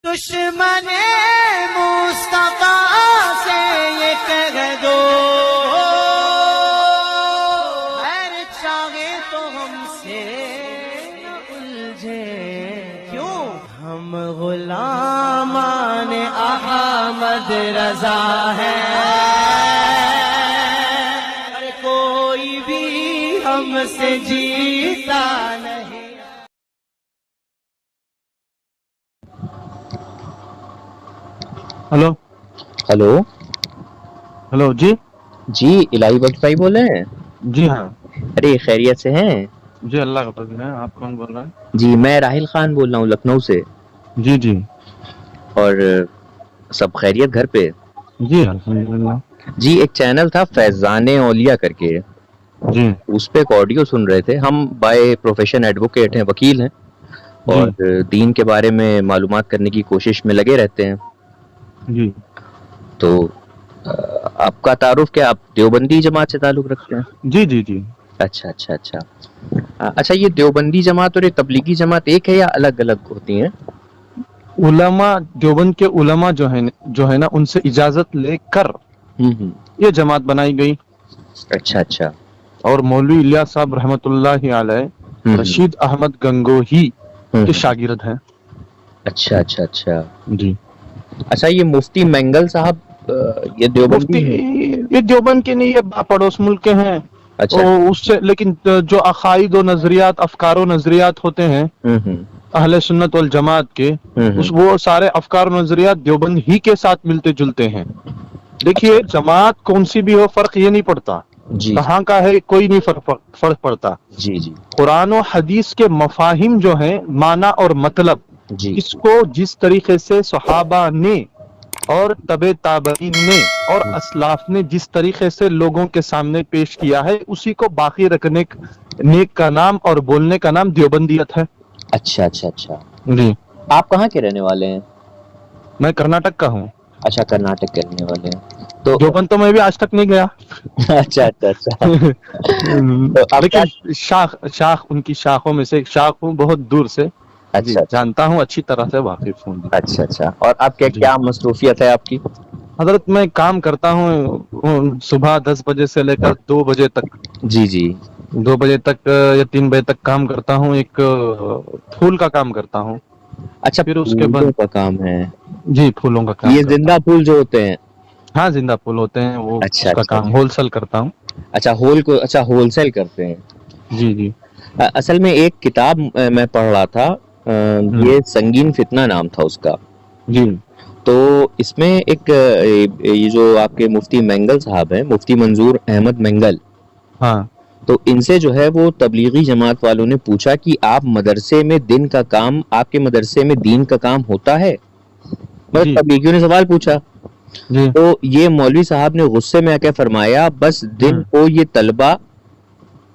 دشمن مصطفیٰ سے یہ کہہ دو خیر چاہے تو ہم سے نہ الجھے، کیوں ہم غلامان احمد رضا ہیں، اور کوئی بھی ہم سے جیتا نہیں۔ ہلو ہلو ہلو جی جی، الہی بخش بھائی بول رہے ہیں؟ جی ہاں ارے خیریت سے ہیں؟ جی اللہ کا فضل ہے۔ آپ کون بول رہے ہیں؟ جی میں راحل خان بول رہا ہوں لکھنؤ سے۔ جی جی اور سب خیریت گھر پہ؟ جی الحمدللہ۔ جی ایک چینل تھا فیضان اولیاء کر کے، جی اس پہ ایک آڈیو سن رہے تھے۔ ہم بائے پروفیشن ایڈوکیٹ ہیں، وکیل ہیں، اور دین کے بارے میں معلومات کرنے کی کوشش میں لگے رہتے ہیں۔ جی تو آپ کا تعارف کیا؟ آپ دیوبندی جماعت سے تعلق رکھتے ہیں؟ جی جی جی اچھا اچھا اچھا اچھا، یہ دیوبندی جماعت اور یہ تبلیغی جماعت ایک ہے یا الگ الگ ہوتی ہیں؟ علماء دیوبند کے علماء جو ہے نا ان سے اجازت لے کر یہ جماعت بنائی گئی، اچھا اچھا، اور مولوی الیاس صاحب رحمۃ اللہ علیہ رشید احمد گنگوہی کے شاگرد ہیں۔ اچھا اچھا اچھا جی اچھا، یہ مفتی مینگل صاحب یہ دیوبندی ہیں؟ یہ دیوبند کے نہیں، یہ پڑوس ملک کے ہیں۔ اچھا اس سے لیکن جو عقائد و نظریات، افکار و نظریات ہوتے ہیں اہل سنت والجماعت کے، وہ سارے افکار و نظریات دیوبند ہی کے ساتھ ملتے جلتے ہیں۔ دیکھیے جماعت کون سی بھی ہو، فرق یہ نہیں پڑتا جی کہاں کا ہے، کوئی نہیں فرق پڑتا۔ جی جی قرآن و حدیث کے مفاہیم جو ہیں، معنی اور مطلب، جی اس کو جس طریقے سے صحابہ نے اور تبع تابعین نے اور اسلاف نے جس طریقے سے لوگوں کے سامنے پیش کیا ہے، اسی کو باقی رکھنے نیک کا نام اور بولنے کا نام دیوبندیت ہے۔ اچھا اچھا اچھا، جی آپ کہاں کے رہنے والے ہیں؟ میں کرناٹک کا ہوں۔ اچھا کرناٹک کے رہنے والے ہیں تو دیوبند تو میں بھی آج تک نہیں گیا، اچھا اچھا اچھا لیکن شاخ ان کی شاخوں میں سے ایک شاخ ہوں، بہت دور سے اچھا جانتا ہوں، اچھی طرح سے واقف ہوں۔ اچھا اچھا، اور آپ کیا مصروفیت ہے آپ کی؟ حضرت میں کام کرتا ہوں صبح 10 بجے سے لے کر 2 بجے تک، جی جی 2 بجے تک یا 3 بجے تک کام کرتا ہوں، ایک پھول کا کام کرتا ہوں۔ اچھا، پھر اس کے بعد پھولوں کا کام ہے؟ جی پھولوں کا کام یہ زندہ پھول جو ہوتے ہیں؟ ہاں زندہ پھول ہوتے ہیں، وہ اچھا اس کا کام ہول سیل کرتا ہوں۔ اچھا ہول سیل کرتے ہیں؟ جی جی اصل میں ایک کتاب میں پڑھ رہا تھا، یہ سنگین فتنہ نام تھا اس کا۔ جی تو اس میں ایک یہ جو آپ کے مفتی مینگل صاحب ہیں، مفتی منظور احمد مینگل، ہاں تو ان سے جو ہے وہ تبلیغی جماعت والوں نے پوچھا کہ آپ مدرسے میں دن کا کام، آپ کے مدرسے میں دین کا کام ہوتا ہے؟ جی تبلیغیوں نے سوال پوچھا، جی تو یہ مولوی صاحب نے غصے میں آ کے فرمایا بس دن کو یہ طلبہ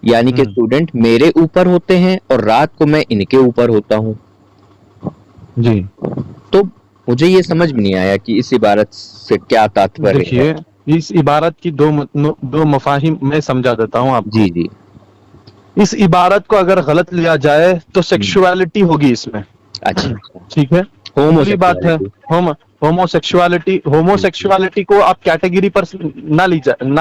یعنی کہ اسٹوڈنٹ میرے اوپر ہوتے ہیں اور رات کو میں ان کے اوپر ہوتا ہوں۔ جی تو مجھے یہ سمجھ میں نہیں آیا کہ اس عبارت سے کیا تاتپر ہے۔ دیکھیے اس عبارت کی دو مفاہیم میں سمجھا دیتا ہوں آپ کو۔ جی جی اس عبارت کو اگر غلط لیا جائے تو سیکشوالٹی ہوگی اس میں، اچھا ٹھیک ہے؟ پہلی بات ہے ہوموسیکشوالٹی کو آپ کیٹیگری پر نہ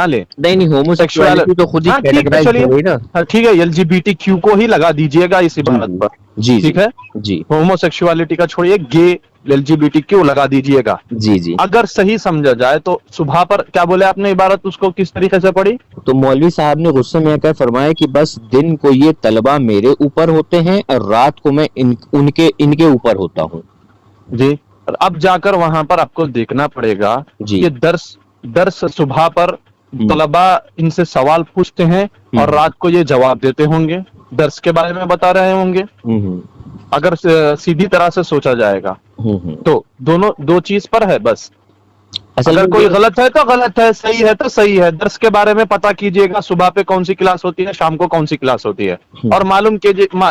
لیں۔ نہیں ہوموسیکشوالٹی تو خود ہی کیٹیگرائز ہو گئی نا۔ ٹھیک ہے، L G B T Q کو ہی لگا دیجئے گا اس عبارت پر، جی ٹھیک ہے؟ جی ہوموسیکشوالٹی کا چھوڑیے، گے L G B T Q لگا دیجئے گا۔ جی جی اگر صحیح سمجھا جائے تو صبح پر کیا بولے آپ نے عبارت، اس کو کس طریقے سے پڑھی؟ تو مولوی صاحب نے غصے میں آ کر فرمایا کہ بس دن کو یہ طلبہ میرے اوپر ہوتے ہیں اور رات کو میں ان کے اوپر ہوتا ہوں۔ جی اب جا کر وہاں پر آپ کو دیکھنا پڑے گا کہ درس صبح پر طلبہ ان سے سوال پوچھتے ہیں اور رات کو یہ جواب دیتے ہوں گے، درس کے بارے میں بتا رہے ہوں گے، اگر سیدھی طرح سے سوچا جائے گا تو دو چیز پر ہے بس۔ اگر کوئی غلط ہے تو غلط ہے، صحیح ہے تو صحیح ہے۔ درس کے بارے میں پتا کیجئے گا، صبح پہ کون سی کلاس ہوتی ہے، شام کو کون سی کلاس ہوتی ہے، اور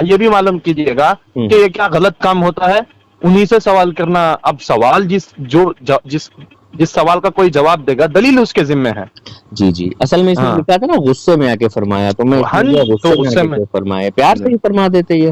یہ بھی معلوم کیجئے گا کہ یہ کیا غلط کام ہوتا ہے، انہی سے سوال کرنا۔ اب سوال جس سوال کا کوئی جواب دے گا، دلیل اس کے ذمہ ہے۔ جی جی اصل میں اس نے لکھا تھا نا غصے میں آ کے فرمایا، تو میں غصے میں فرمایا، پیار سے ہی فرما دیتے یہ۔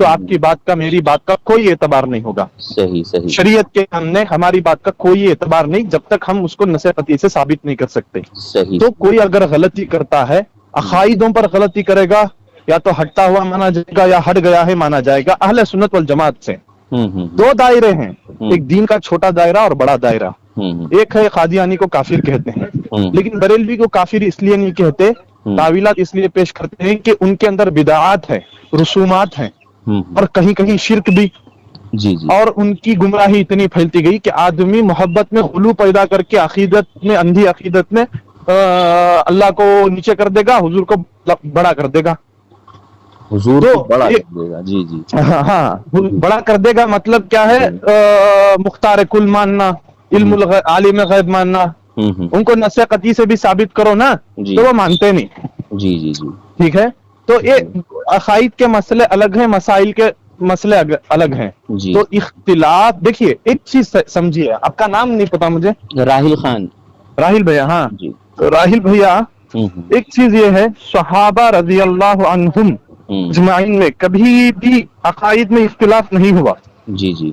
تو آپ کی بات کا میری بات کا کوئی اعتبار نہیں ہوگا. صحیح صحیح. شریعت کے سامنے ہماری بات کا کوئی اعتبار نہیں جب تک ہم اس کو نص قطعی سے ثابت نہیں کر سکتے. صحیح. تو کوئی اگر غلطی کرتا ہے عقائدوں پر غلطی کرے گا یا تو ہٹتا ہوا مانا جائے گا یا ہٹ گیا ہے مانا جائے گا. اہل سنت والجماعت سے دو دائرے ہیں, ایک دین کا چھوٹا دائرہ اور بڑا دائرہ. ایک ہے قادیانی کو کافر کہتے ہیں, لیکن بریلوی کو کافر اس لیے نہیں کہتے, تعویلات اس لیے پیش کرتے ہیں کہ ان کے اندر بدعات ہیں, رسومات ہیں, اور کہیں کہیں شرک بھی. جی جی. اور ان کی گمراہی اتنی پھیلتی گئی کہ آدمی محبت میں غلو پیدا کر کے عقیدت میں, اندھی عقیدت میں اللہ کو نیچے کر دے گا, حضور کو بڑا کر دے گا. حضور کو بڑا کر دے گا. جی جی. ہاں, بڑا کر دے گا مطلب کیا ہے, مختار کل ماننا, علم عالم غیب ماننا. ان کو نص قطعی سے بھی ثابت کرو نا تو وہ مانتے نہیں. جی جی جی. ٹھیک ہے, تو یہ عقائد کے مسئلے الگ ہیں, مسائل کے مسئلے الگ ہیں. تو اختلاف دیکھیے, ایک چیز سمجھیے, آپ کا نام نہیں پتا مجھے. راہیل خان. راہیل بھیا. ہاں جی. راہیل بھیا, ایک چیز یہ ہے, صحابہ رضی اللہ عنہم اجمعین میں کبھی بھی عقائد میں اختلاف نہیں ہوا. جی جی.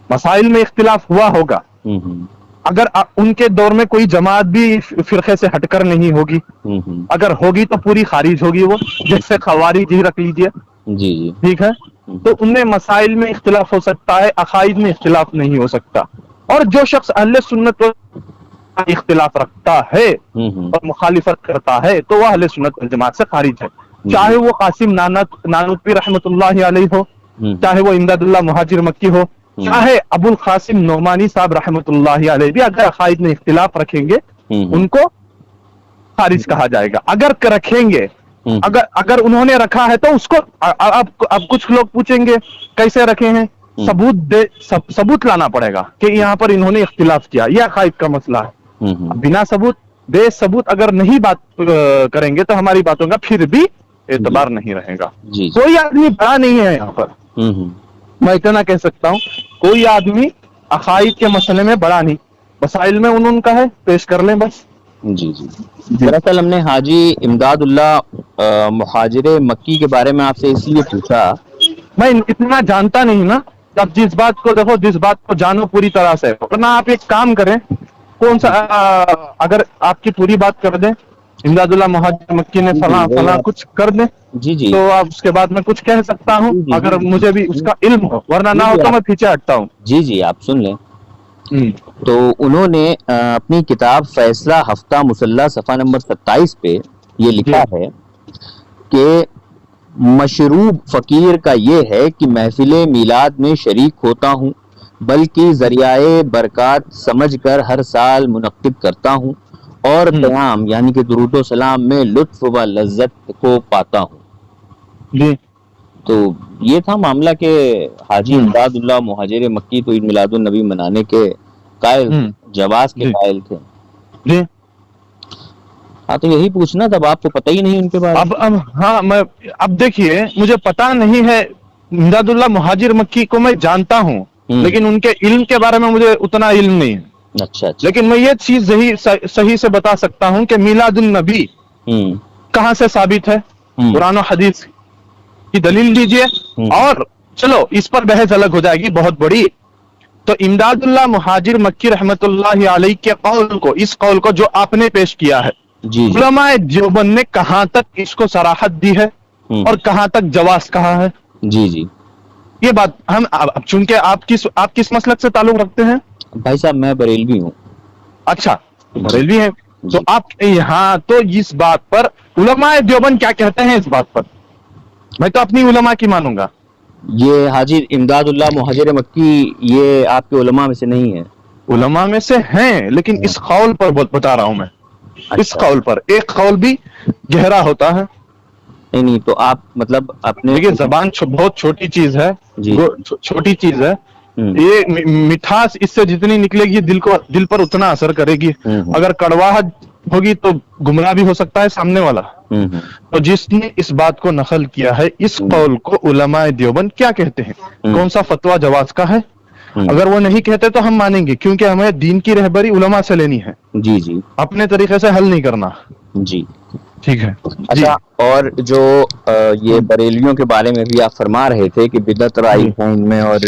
مسائل میں اختلاف ہوا ہوگا, اگر ان کے دور میں کوئی جماعت بھی فرقے سے ہٹ کر نہیں ہوگی, اگر ہوگی تو پوری خارج ہوگی وہ, جیسے خوارج ہی رکھ لیجیے. جی جی. ٹھیک ہے, تو ان میں مسائل میں اختلاف ہو سکتا ہے, عقائد میں اختلاف نہیں ہو سکتا. اور جو شخص اہل سنت اختلاف رکھتا ہے اور مخالفت کرتا ہے تو وہ اہل سنت والجماعت سے خارج ہے. چاہے وہ قاسم نانوتوی رحمۃ اللہ علیہ ہو, چاہے وہ امداد اللہ مہاجر مکی ہو, چاہے ابو القاسم نعمانی صاحب رحمۃ اللہ علیہ بھی, اگر عقائد میں اختلاف رکھیں گے ان کو خارج کہا جائے گا. اگر رکھیں گے, اگر انہوں نے رکھا ہے تو اس کو اب کچھ لوگ پوچھیں گے کیسے رکھے ہیں, ثبوت لانا پڑے گا کہ یہاں پر انہوں نے اختلاف کیا, یہ عقائد کا مسئلہ ہے. بنا ثبوت, بے ثبوت اگر نہیں بات کریں گے تو ہماری باتوں کا پھر بھی اعتبار نہیں رہے گا. کوئی آدمی بڑا نہیں ہے یہاں پر, میں اتنا کہہ سکتا ہوں, کوئی آدمی عقائد کے مسئلے میں بڑا نہیں, مسائل میں انہوں کا ہے, پیش کر لیں بس. جی جی. دراصل ہم نے حاجی امداد اللہ مہاجر مکی کے بارے میں آپ سے اس لیے پوچھا, میں اتنا جانتا نہیں نا. اب جس بات کو دیکھو, جس بات کو جانو پوری طرح سے, ورنہ آپ ایک کام کریں, کون سا اگر آپ کی پوری بات کر دیں, امداد اللہ مہاجر مکی نے فلاں فلاں کچھ کر دیں, جی جی, تو آپ اس کے بعد میں کچھ کہہ سکتا ہوں اگر مجھے بھی اس کا علم ہو, ورنہ نہ ہو تو میں پیچھے ہٹتا ہوں. جی جی, آپ سن لیں. تو انہوں نے اپنی کتاب فیصلہ ہفتہ مسلح صفحہ نمبر 27 پہ یہ لکھا ہے کہ مشروب فقیر کا یہ ہے کہ محفل میلاد میں شریک ہوتا ہوں, بلکہ ذریعہ برکات سمجھ کر ہر سال منعقد کرتا ہوں, اور قیام یعنی کہ درود و سلام میں لطف و لذت کو پاتا ہوں. جی. تو یہ تھا معاملہ کہ حاجی امداد اللہ مہاجر مکی تو عید میلاد النبی منانے کے قائل, جواز کے قائل تھے. جی. ہاں, تو یہی پوچھنا تھا, آپ کو پتہ ہی نہیں ان کے بارے میں. ہاں, میں اب دیکھیے, مجھے پتا نہیں ہے, امداد اللہ مہاجر مکی کو میں جانتا ہوں, لیکن ان کے علم کے بارے میں مجھے اتنا علم نہیں ہے. اچھا. لیکن میں یہ چیز صحیح سے بتا سکتا ہوں کہ میلاد النبی کہاں سے ثابت ہے, قرآن و حدیث کی دلیل دیجئے, اور چلو اس پر بحث الگ ہو جائے گی بہت بڑی. تو امداد اللہ مہاجر مکی رحمت اللہ علیہ کے قول کو, اس قول کو جو آپ نے پیش کیا ہے, علماء دیوبند نے کہاں تک اس کو صراحت دی ہے اور کہاں تک جواز کہا ہے. جی جی, یہ بات ہم چونکہ آپ کس مسلک سے تعلق رکھتے ہیں؟ بھائی صاحب میں بریلوی ہوں. اچھا, بریلوی ہیں, تو آپ یہاں تو اس بات پر علماء دیوبند کیا کہتے ہیں اس بات پر, میں تو اپنی علماء کی مانوں گا. یہ حاجی امداد اللہ مہاجر مکی یہ آپ کے علماء میں سے نہیں ہے؟ علماء میں سے ہیں, لیکن اس قول پر بتا رہا ہوں میں. اس قول پر ایک قول بھی گہرا ہوتا ہے. نہیں, تو آپ مطلب اپنے, دیکھیے زبان بہت چھوٹی چیز ہے, چھوٹی چیز ہے. یہ مٹھاس اس سے جتنی نکلے گی دل پر اتنا اثر کرے گی. اگر کڑواہٹ ہوگی تو گمراہ بھی ہو سکتا ہے سامنے والا. تو جس نے اس بات کو نقل کیا ہے, اس قول کو علماء دیوبند کیا کہتے ہیں, کون سا فتویٰ جواز کا ہے, اگر وہ نہیں کہتے تو ہم مانیں گے, کیونکہ ہمیں دین کی رہبری علماء سے لینی ہے. جی جی, اپنے طریقے سے حل نہیں کرنا. جی. ٹھیک ہے جی اچھا، اور جو یہ بریلویوں کے بارے میں بھی آپ فرما رہے تھے کہ بدعت رائی ہے ان میں اور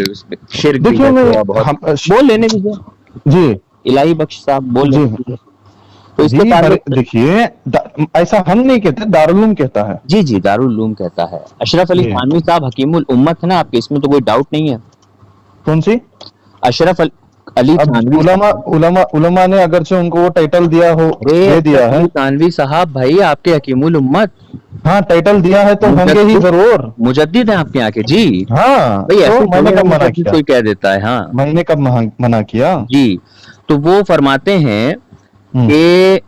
شرک بھی دیکھیے ہے میں تھوڑا بہت، بول لینے دیجیے جی الہی بخش صاحب، بول جی لینے دیجیے. تو اس کے جی تعلق، دیکھیے ایسا ہم نہیں کہتے، دارالعلوم کہتا ہے. جی جی دارالعلوم کہتا ہے. اشرف علی جی تھانوی صاحب حکیم الامت ہے نا آپ کے، اس میں تو کوئی ڈاؤٹ نہیں ہے. کون سی؟ اشرف علی اب تھانوی صاحب، علماء نے اگرچہ ان کو وہ ٹائٹل دیا ہو، ارے دے اشرف دیا ہے، علی تھانوی صاحب بھائی آپ کے حکیم الامت، ہاں ٹائٹل دیا ہے تو ہوں گے ہی مجدد ضرور. مجدد ہیں آپ کے یہاں کے. جی ہاں بھائی تو ایسے میں نے تھوڑی نا کب منع مجدد کیا؟ کوئی کہہ دیتا ہے. ہاں میں نے کب منع کیا؟ جی، تو وہ فرماتے ہیں کہ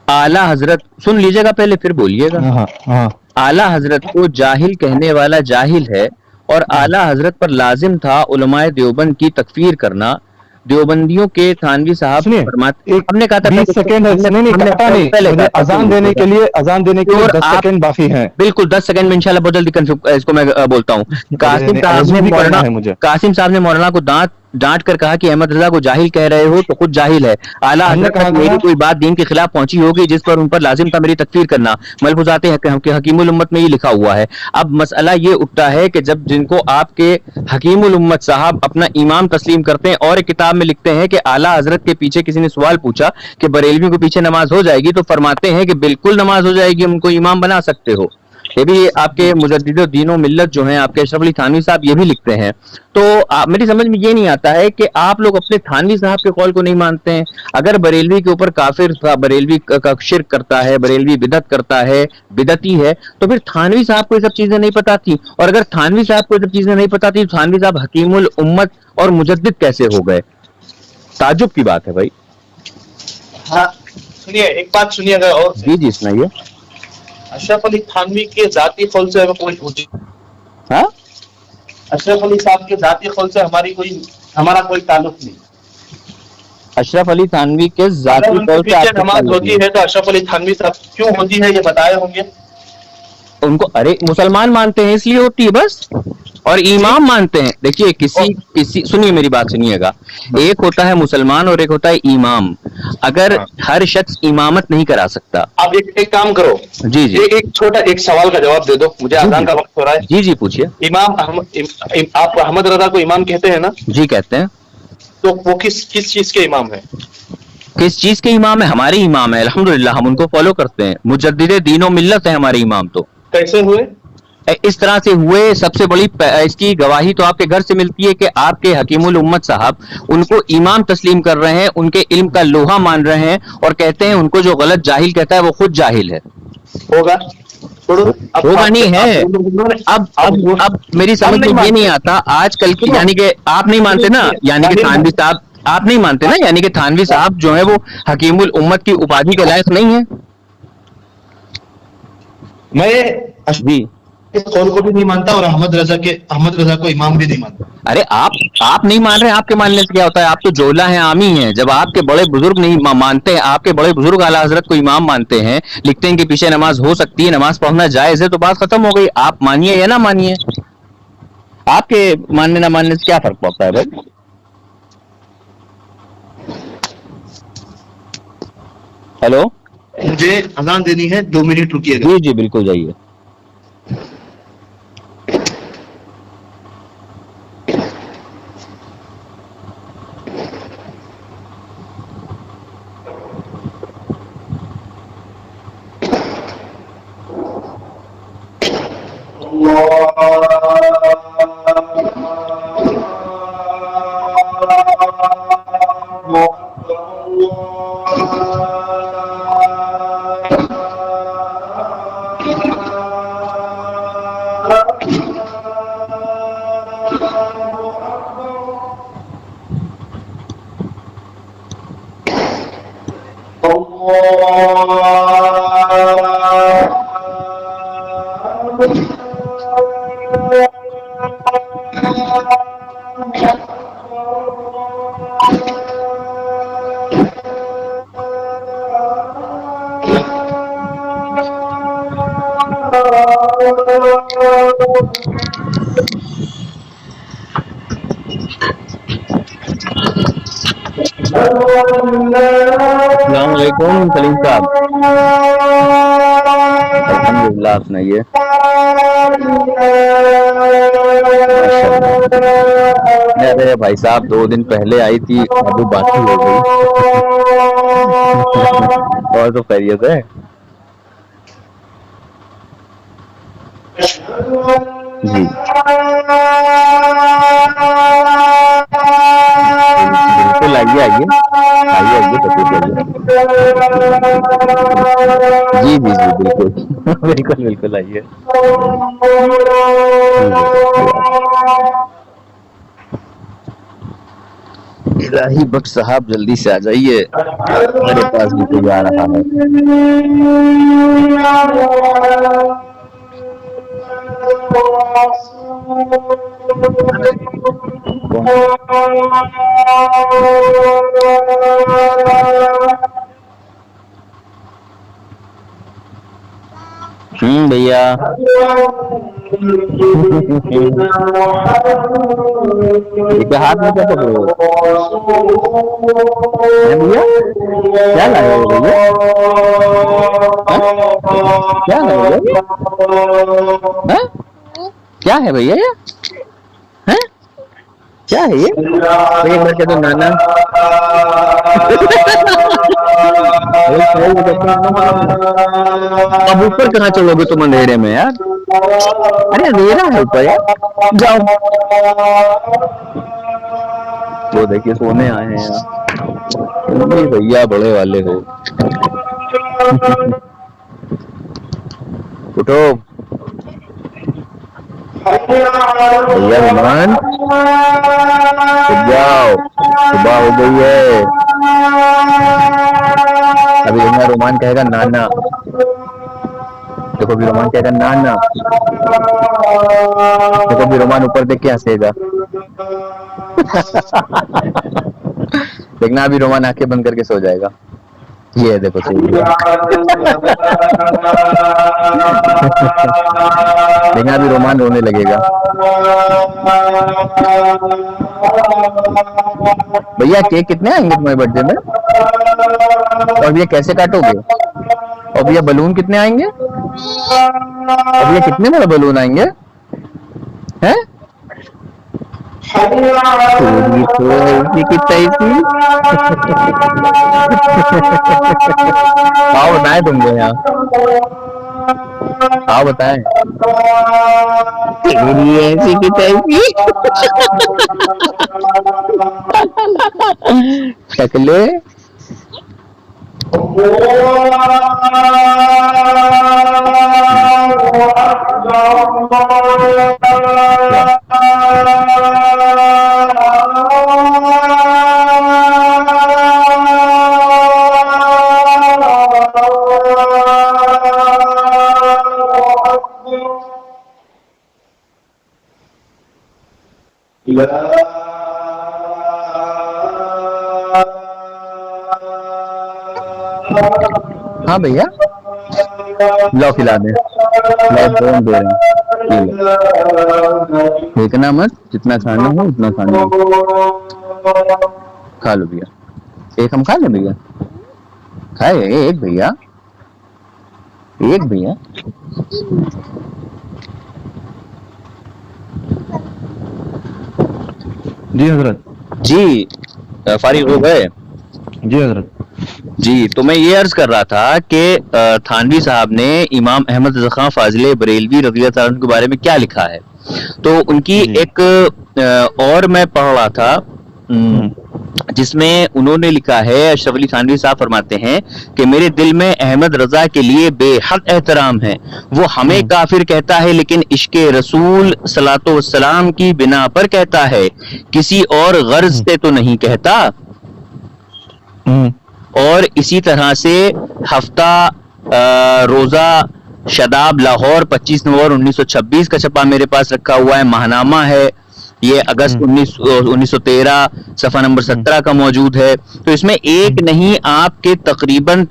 اعلی حضرت، سن لیجیے گا پہلے پھر بولیے گا. ہاں ہاں اعلی حضرت کو جاہل کہنے والا جاہل ہے، اور اعلی حضرت پر لازم تھا علماء دیوبند کی تکفیر کرنا. دیوبندیوں کے تھانوی صاحب سنیے فرماتے، ایک ہم نے کہا تھا 20 سیکنڈ ہے، نہیں کاٹا نہیں، پہلے مجھے کہا تھا، سن اذان دینے لیجیے گا. کے لیے اور 10 آپ سیکنڈ باقی ہیں. بالکل 10 سیکنڈ میں انشاءاللہ بہت جلدی اس کو میں بولتا ہوں. قاسم صاحب وضو نے بھی مولانا کرنا ہے مجھے. قاسم صاحب نے مولانا کو ڈانٹ کر کہا کہ احمد رضا کو جاہل کہہ رہے ہو تو خود جاہل ہے. اعلیٰ ہم نے حضرت کہا تک تھا میری کوئی بات دین کے خلاف پہنچی ہوگی جس پر ان پر لازم تھا میری تکفیر کرنا. ملفوظات حکیم الامت میں یہ لکھا ہوا ہے. اب مسئلہ یہ اٹھتا ہے کہ جب جن کو آپ کے حکیم الامت صاحب اپنا امام تسلیم کرتے ہیں اور ایک کتاب میں لکھتے ہیں کہ اعلیٰ حضرت کے پیچھے کسی نے سوال پوچھا کہ بریلویوں کے پیچھے نماز ہو جائے گی، تو فرماتے ہیں کہ بالکل نماز ہو جائے گی، ان کو امام بنا سکتے ہو. یہ بھی آپ کے مجدد دین و ملت جو ہیں آپ کے اشرف علی تھانوی صاحب یہ بھی لکھتے ہیں. تو میری سمجھ میں یہ نہیں آتا ہے کہ آپ لوگ اپنے تھانوی صاحب کے قول کو نہیں مانتے ہیں. اگر بریلوی کے اوپر کافر تھا، بریلوی کا شرک کرتا ہے، بریلوی بدعت کرتا ہے، بدعتی ہے، تو پھر تھانوی صاحب کو یہ سب چیزیں نہیں پتا تھی. اور اگر تھانوی صاحب کو یہ سب چیزیں نہیں پتا تھی تو تھانوی صاحب حکیم الامت اور مجدد کیسے ہو گئے؟ تعجب کی بات ہے بھائی. ہاں سنیے، ایک بات سنیے اگر اور سے. جی جی سنائیے. اشرف علی تھانوی کے ذاتی قول سے ہاں اشرف علی صاحب کے ذاتی قول سے ہمارا کوئی تعلق نہیں. اشرف علی تھانوی کے اگر ذاتی ان کے طور سے پیچھے آپ کا نماز تعلق ہوتی نہیں. ہے تو اشرف علی تھانوی صاحب کیوں ہوتی ہے یہ بتائے ہوں گے. ان کو ارے مسلمان مانتے ہیں اس لیے ہوتی ہے بس، اور جی امام مانتے ہیں. دیکھیے کسی سنیے میری بات سنیے گا. ایک ہوتا ہے مسلمان اور ایک ہوتا ہے امام. اگر ہر شخص امامت نہیں کرا سکتا. آپ ایک کام کرو، جی جی ایک چھوٹا ایک سوال کا جواب دے دو مجھے، جی اذان جی کا وقت ہو رہا ہے. جی جی پوچھیے. آپ احمد رضا کو امام کہتے ہیں نا؟ جی کہتے ہیں. تو وہ کس چیز کے امام ہے؟ کس چیز کے امام ہے؟ ہمارے امام ہے الحمدللہ، ہم ان کو فالو کرتے ہیں. مجدد دین و ملت ہے ہمارے امام. تو کیسے ہوئے؟ اس طرح سے ہوئے. سب سے بڑی اس کی گواہی تو آپ کے گھر سے ملتی ہے کہ آپ کے حکیم الامت صاحب ان کو امام تسلیم کر رہے ہیں، ان کے علم کا لوہا مان رہے ہیں، اور کہتے ہیں ان کو جو غلط جاہل کہتا ہے وہ خود جاہل ہے. ہوگا چھوڑو، اب ہوگا آپ نہیں ہے. اب میری ہم سمجھ میں نہیں یہ نہیں مانتے. آتا آج کل کی، سنو، یعنی کہ آپ نہیں مانتے نا، یعنی کہ تھانوی سنیے، صاحب آپ نہیں مانتے نا، یعنی کہ تھانوی صاحب جو ہے وہ حکیم الامت کی اپادھی کے لائق نہیں ہے. میں جی اس قول کو بھی نہیں مانتا اور احمد رضا کو امام بھی نہیں مانتا. ارے آپ نہیں مان رہے، آپ کے ماننے سے کیا ہوتا ہے؟ آپ تو جولا ہیں، عامی ہیں. جب آپ کے بڑے بزرگ نہیں مانتے ہیں، آپ کے بڑے بزرگ اعلیٰ حضرت کو امام مانتے ہیں، لکھتے ہیں کہ پیچھے نماز ہو سکتی ہے، نماز پڑھنا جائز ہے، تو بات ختم ہو گئی. آپ مانیے یا نہ مانیے، آپ کے ماننے نہ ماننے سے کیا فرق پڑتا ہے بھائی؟ ہیلو مجھے اذان دینی ہے، 2 منٹ رکیے گا. جی جی بالکل جائیے. السلام علیکم سلیم صاحب. الحمدللہ. آپ سنائیے. ارے بھائی صاحب 2 دن پہلے آئی تھی ابو باقی ہو گئی. اور تو خیریت ہے. جی بالکل آئیے آئیے آئیے آئیے جی جی جی بالکل بالکل بالکل آئیے. الہی بخش صاحب جلدی سے آ جائیے, میرے پاس بھی کوئی آ رہا ہے. بھیا ہاتھ میں کیا پکڑے ہو بھیا؟ کیا لائے ہو بھیا؟ کیا ہے بھیا؟ کیا ہے بھیا یہ؟ کیا ہے یہ؟ ایک بار کہہ دو نانا. اب اوپر کہاں چلو گے تم اندھیرے میں یار؟ ارے اندھیرا ہے اوپر یار, جاؤ. وہ دیکھیے سونے آئے ہیں یار. بھیا بڑے والے ہو, اٹھو بھیا. رحمان جاؤ, صبح ہو گئی ہے. ابھی رومان کہے گا نانا. دیکھو بھی رومان کہے گا نانا. دیکھو بھی رومان اوپر دیکھ کے ہنسے گا. دیکھنا ابھی رومان آنکھیں بند کر کے سو جائے گا. یہ دیکھو دیکھنا ابھی رومان رونے لگے گا. بھیا کیک کتنے آئیں گے تمہارے برتھ ڈے میں؟ اور بھیا کیسے کاٹو گے؟ اور بھیا بلون کتنے آئیں گے؟ اور بھیا کتنے بڑے بلون آئیں گے؟ آؤ بتائیں تم کو یہاں, آؤ بتائیں. ایسی کی تیسی شکلے. ہاں بھیا لو کھلا دیں. دے رہے ہیں, دیکھنا مت, جتنا کھانا ہو اتنا کھانا ہو. کھا لو بھیا, ایک ہم کھا لیں بھیا. کھائے ایک بھیا, ایک بھیا. جی حضرت. جی فارغ ہو گئے؟ جی حضرت. جی تو میں یہ عرض کر رہا تھا کہ تھانوی صاحب نے امام احمد رضا خان فاضل بریلوی رضی اللہ عنہ کے بارے میں کیا لکھا ہے, تو ان کی ایک اور میں پڑھ رہا تھا جس میں انہوں نے لکھا ہے, اشرف علی تھانوی صاحب فرماتے ہیں کہ میرے دل میں احمد رضا کے لیے بے حد احترام ہے. وہ ہمیں کافر کہتا ہے لیکن عشق رسول صلوات والسلام کی بنا پر کہتا ہے, کسی اور غرض سے تو نہیں کہتا. اور اسی طرح سے ہفتہ روزہ شاداب لاہور 25 نومبر 1926 کا چھپا میرے پاس رکھا ہوا ہے. ماہنامہ ہے یہ اگست 1913 صفحہ نمبر 17 کا موجود ہے. تو اس میں ایک نہیں آپ کے تقریباً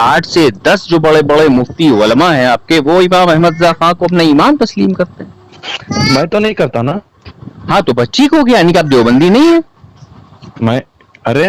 8 سے 10 جو بڑے بڑے مفتی علماء ہیں آپ کے, وہ امام احمد رضا خان کو اپنا ایمان تسلیم کرتے ہیں. میں تو نہیں کرتا نا. ہاں تو بس ٹھیک ہو گیا, یعنی کہ آپ دیوبندی نہیں ہے. میں ارے